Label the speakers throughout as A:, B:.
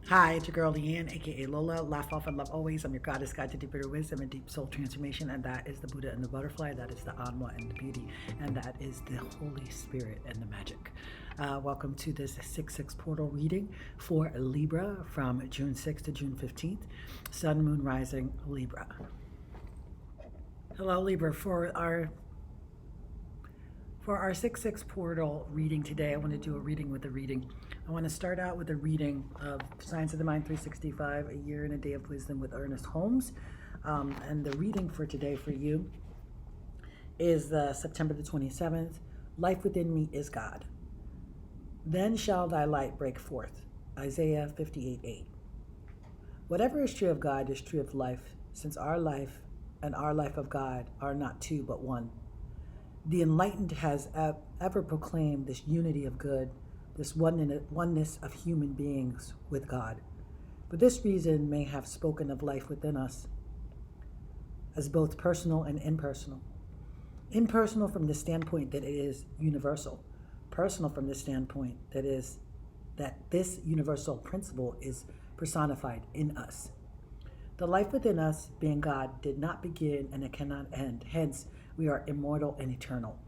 A: Hi, it's your girl Leanne, aka Lola. Laugh off and love always. I'm your goddess guide to deeper wisdom and deep soul transformation, and that is the Buddha and the butterfly. That is the Anwa and the beauty, and that is the Holy Spirit and the magic. Welcome to this 6/6 portal reading for Libra from June 6th to June 15th. Sun, Moon, Rising, Libra. Hello, Libra. For our 6/6 portal reading today, I want to do a reading with a reading. I want to start out with a reading of Science of the Mind 365, A Year and a Day of Wisdom with Ernest Holmes. And the reading for today for you is September the 27th. Life within me is God. Then shall thy light break forth. Isaiah 58:8. Whatever is true of God is true of life, since our life and our life of God are not two but one. The enlightened has ever proclaimed this unity of good, this oneness of human beings with God. For this reason may have spoken of life within us as both personal and impersonal. Impersonal from the standpoint that it is universal. Personal from the standpoint that this universal principle is personified in us. The life within us, being God, did not begin and it cannot end. Hence, we are immortal and eternal.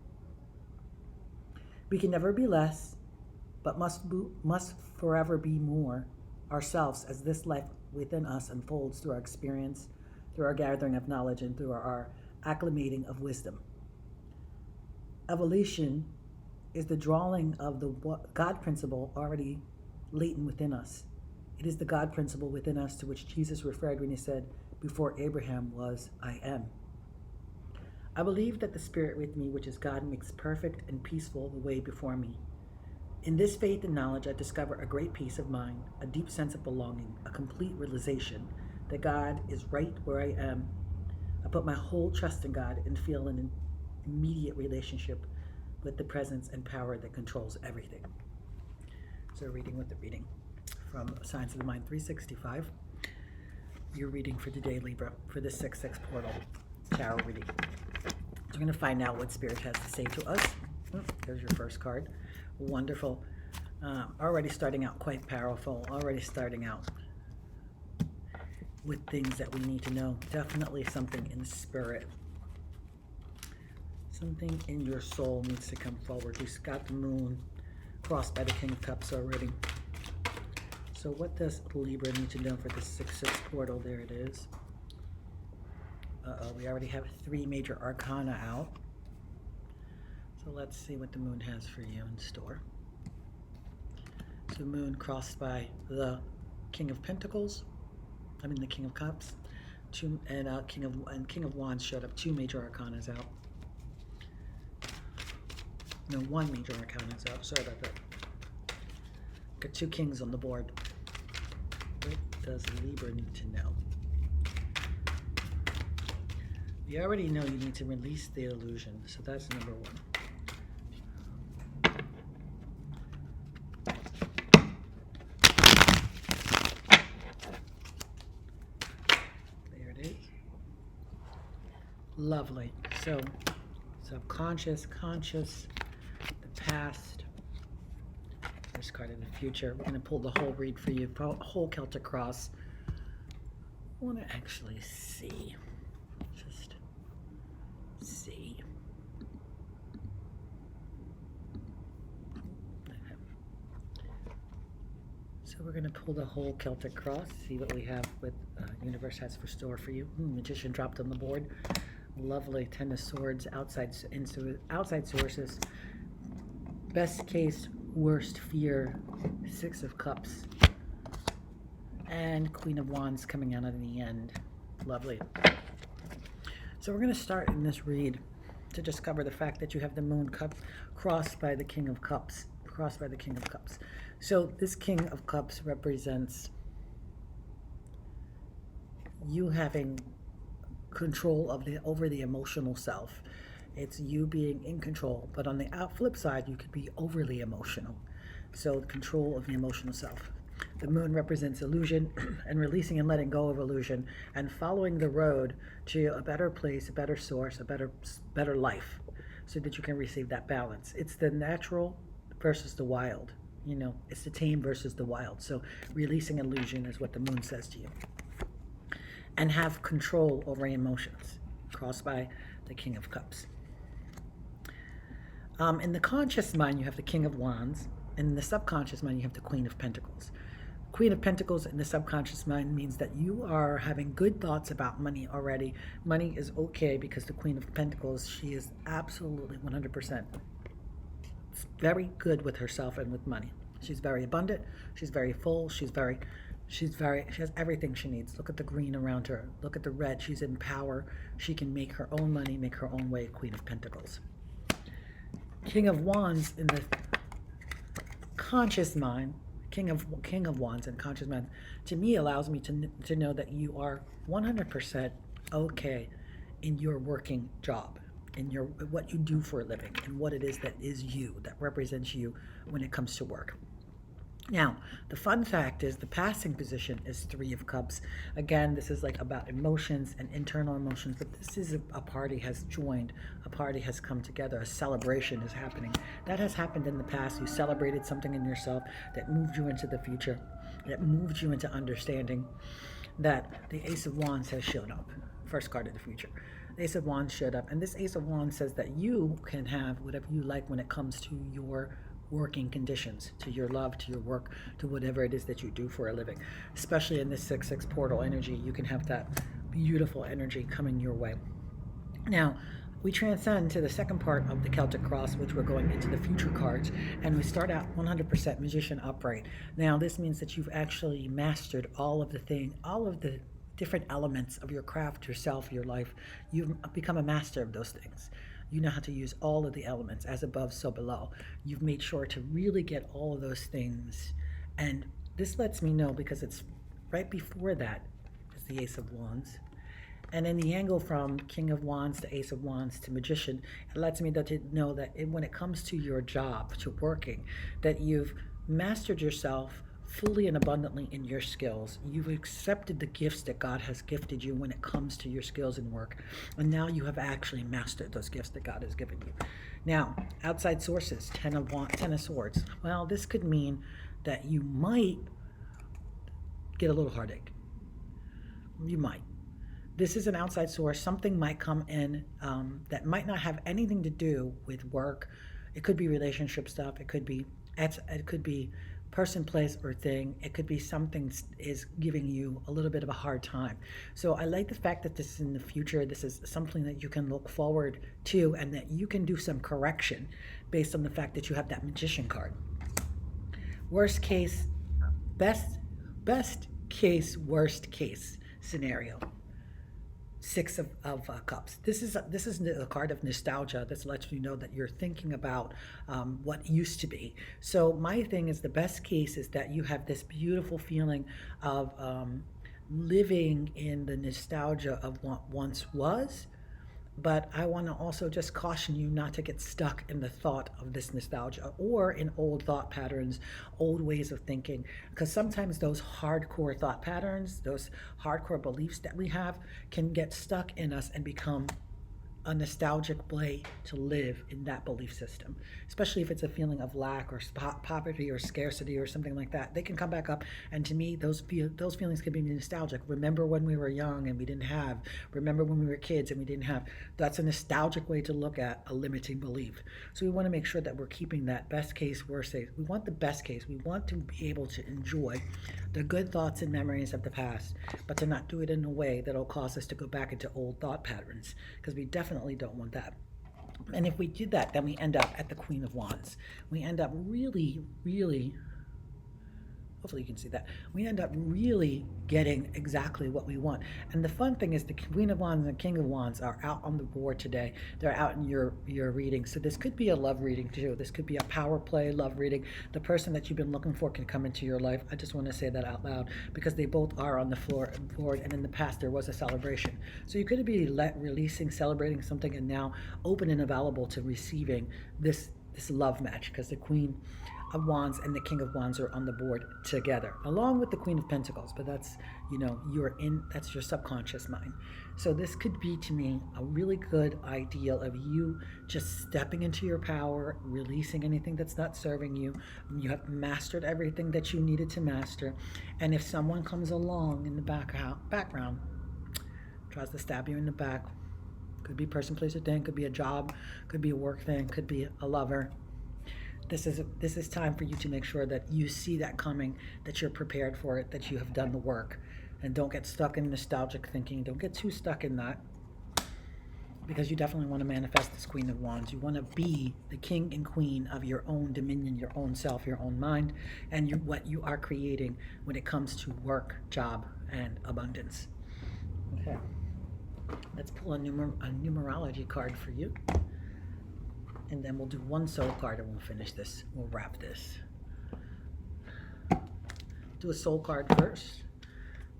A: We can never be less, but must forever be more ourselves as this life within us unfolds through our experience, through our gathering of knowledge, and through our acclimating of wisdom. Evolution is the drawing of the God principle already latent within us. It is the God principle within us to which Jesus referred when he said, "Before Abraham was, I am." I believe that the Spirit with me, which is God, makes perfect and peaceful the way before me. In this faith and knowledge, I discover a great peace of mind, a deep sense of belonging, a complete realization that God is right where I am. I put my whole trust in God and feel an immediate relationship with the presence and power that controls everything. So reading with the reading from Science of the Mind 365. Your reading for today, Libra, for the 6/6 portal tarot reading. So we're going to find out what Spirit has to say to us. There's your first card. Wonderful. Already starting out quite powerful. Already starting out with things that we need to know. Definitely something in spirit. Something in your soul needs to come forward. We've got the moon crossed by the King of Cups already. So what does Libra need to know for this 6/6 portal? There it is. We already have 3 major arcana out. So let's see what the moon has for you in store. So moon crossed by the King of Pentacles. The King of Cups. King of Wands showed up. 2 major arcanas out. No, 1 major arcana's out. Sorry about that. Got 2 kings on the board. What does Libra need to know? You already know you need to release the illusion, so that's number 1. There it is. Lovely. So, subconscious, conscious, the past. First card in the future. We're going to pull the whole read for you, whole Celtic cross. I want to actually see. Just see. So we're going to pull the whole Celtic cross, see what we have, what universe has for store for you. Magician dropped on the board. Lovely. 10 of Swords, outside sources. Best case, worst fear, 6 of Cups. And Queen of Wands coming out in the end. Lovely. So we're going to start in this read to discover the fact that you have the moon crossed by the King of Cups. Crossed by the King of Cups. So this King of Cups represents you having control over the emotional self. It's you being in control, but on the flip side, you could be overly emotional. So control of the emotional self. The moon represents illusion and releasing and letting go of illusion and following the road to a better place, a better source, a better life, so that you can receive that balance. It's the natural versus the wild. it's the tame versus the wild. So releasing illusion is what the moon says to you. And have control over emotions, crossed by the King of Cups. In the conscious mind, you have the King of Wands. In the subconscious mind, you have the Queen of Pentacles. Queen of Pentacles in the subconscious mind means that you are having good thoughts about money already. Money is okay because the Queen of Pentacles, she is absolutely 100% very good with herself and with money. She's very abundant. She's very full. She has everything she needs. Look at the green around her. Look at the red. She's in power. She can make her own money, make her own way. Queen of Pentacles. King of Wands in the conscious mind. King of Wands and conscious mind, to me, allows me to know that you are 100% okay in your working job, in what you do for a living, and what it is that is you, that represents you when it comes to work. Now, the fun fact is the passing position is 3 of Cups. Again, this is like about emotions and internal emotions, but this is a party has joined, a party has come together, a celebration is happening. That has happened in the past. You celebrated something in yourself that moved you into the future, that moved you into understanding that the Ace of Wands has shown up. First card of the future. The Ace of Wands showed up, and this Ace of Wands says that you can have whatever you like when it comes to your working conditions, to your love, to your work, to whatever it is that you do for a living. Especially in this 6/6 portal energy, you can have that beautiful energy coming your way. Now, we transcend to the second part of the Celtic Cross, which we're going into the future cards, and we start out 100% Magician upright. Now, this means that you've actually mastered all of the different elements of your craft, yourself, your life. You've become a master of those things. You know how to use all of the elements, as above, so below. You've made sure to really get all of those things. And this lets me know, because it's right before that is the Ace of Wands. And in the angle from King of Wands to Ace of Wands to Magician, it lets me know that when it comes to your job, to working, that you've mastered yourself fully and abundantly in your skills. You've accepted the gifts that God has gifted you when it comes to your skills and work. And now you have actually mastered those gifts that God has given you. Now, outside sources, Ten of Swords. Well, this could mean that you might get a little heartache. You might. This is an outside source. Something might come in that might not have anything to do with work. It could be relationship stuff. It could be person, place, or thing. It could be something is giving you a little bit of a hard time. So I like the fact that this is in the future. This is something that you can look forward to, and that you can do some correction based on the fact that you have that Magician card. Worst case, best case, worst case scenario. 6 of Cups. This is a card of nostalgia. This lets you know that you're thinking about what used to be. So my thing is, the best case is that you have this beautiful feeling of living in the nostalgia of what once was. But I want to also just caution you not to get stuck in the thought of this nostalgia or in old thought patterns, old ways of thinking, because sometimes those hardcore thought patterns, those hardcore beliefs that we have, can get stuck in us and become a nostalgic way to live in that belief system, especially if it's a feeling of lack or poverty or scarcity or something like that. They can come back up, and to me, those feelings can be nostalgic. Remember when we were young and we didn't have. Remember when we were kids and we didn't have. That's a nostalgic way to look at a limiting belief. So we want to make sure that we're keeping that best case, worst case. We want the best case. We want to be able to enjoy the good thoughts and memories of the past, but to not do it in a way that'll cause us to go back into old thought patterns, because we definitely don't want that. And if we did that, then we end up at the Queen of Wands. We end up really, hopefully you can see that. We end up really getting exactly what we want. And the fun thing is, the Queen of Wands and the King of Wands are out on the board today. They're out in your reading. So this could be a love reading too. This could be a power play love reading. The person that you've been looking for can come into your life. I just want to say that out loud, because they both are on the board, and in the past there was a celebration. So you could be releasing, celebrating something, and now open and available to receiving this love match, because the Queen of Wands and the King of Wands are on the board together, along with the Queen of Pentacles. But that's, that's your subconscious mind. So this could be, to me, a really good ideal of you just stepping into your power, releasing anything that's not serving you. You have mastered everything that you needed to master. And if someone comes along in the background, tries to stab you in the back, could be person, place, or thing, could be a job, could be a work thing, could be a lover. This is time for you to make sure that you see that coming, that you're prepared for it, that you have done the work. And don't get stuck in nostalgic thinking. Don't get too stuck in that, because you definitely want to manifest this Queen of Wands. You want to be the king and queen of your own dominion, your own self, your own mind, and what you are creating when it comes to work, job, and abundance. Okay. Let's pull a numerology card for you. And then we'll do one soul card and we'll finish this. We'll wrap this. Do a soul card first.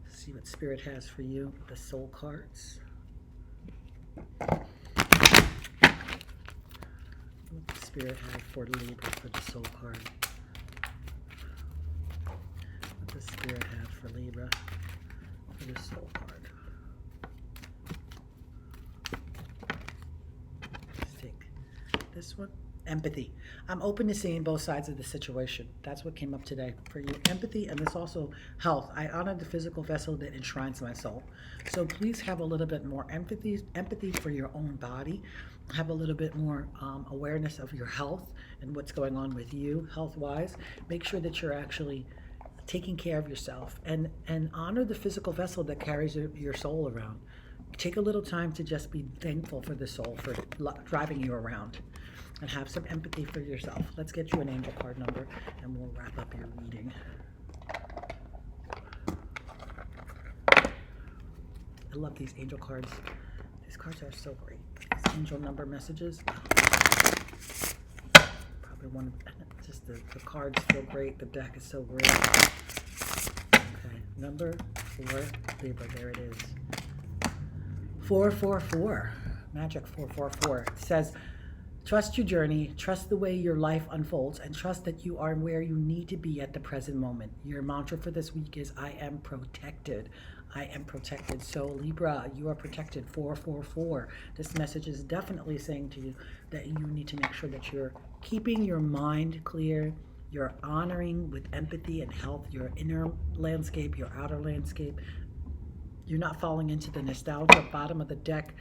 A: See what Spirit has for you. The soul cards. What does Spirit have for Libra for the soul card? What does Spirit have for Libra for the soul card? This one, empathy. I'm open to seeing both sides of the situation. That's what came up today for you. Empathy, and this also health. I honor the physical vessel that enshrines my soul. So please have a little bit more empathy for your own body. Have a little bit more awareness of your health and what's going on with you health-wise. Make sure that you're actually taking care of yourself, and honor the physical vessel that carries your soul around. Take a little time to just be thankful for the soul for driving you around, and have some empathy for yourself. Let's get you an angel card number and we'll wrap up your reading. I love these angel cards. These cards are so great. These angel number messages. Probably one of, just the cards feel great. The deck is so great. Okay, number 4, Libra, there it is. 444, magic 444. It says, trust your journey, trust the way your life unfolds, and trust that you are where you need to be at the present moment. Your mantra for this week is, I am protected. I am protected. So Libra, you are protected. 444. This message is definitely saying to you that you need to make sure that you're keeping your mind clear, you're honoring with empathy and health your inner landscape, your outer landscape. You're not falling into the nostalgia. Bottom of the deck,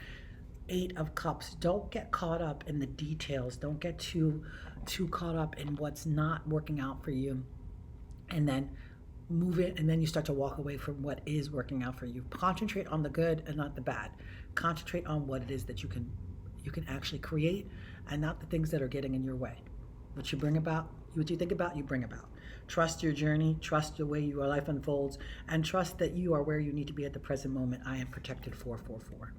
A: 8 of Cups. Don't get caught up in the details. Don't get too caught up in what's not working out for you. And then move it, and then you start to walk away from what is working out for you. Concentrate on the good and not the bad. Concentrate on what it is that you can actually create, and not the things that are getting in your way. What you bring about, what you think about, you bring about. Trust your journey, trust the way your life unfolds, and trust that you are where you need to be at the present moment. I am protected. 444.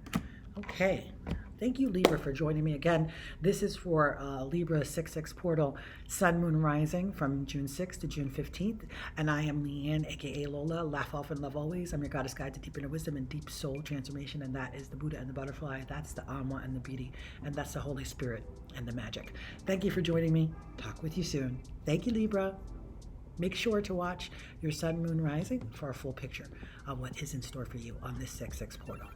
A: Okay. Thank you, Libra, for joining me again. This is for Libra 6/6 portal, Sun, Moon, Rising from June 6th to June 15th. And I am Leanne, aka Lola. Laugh often, love always. I'm your goddess guide to deep inner wisdom and deep soul transformation. And that is the Buddha and the butterfly. That's the Amma and the beauty. And that's the Holy Spirit and the magic. Thank you for joining me. Talk with you soon. Thank you, Libra. Make sure to watch your Sun, Moon, Rising for a full picture of what is in store for you on this 6/6 portal.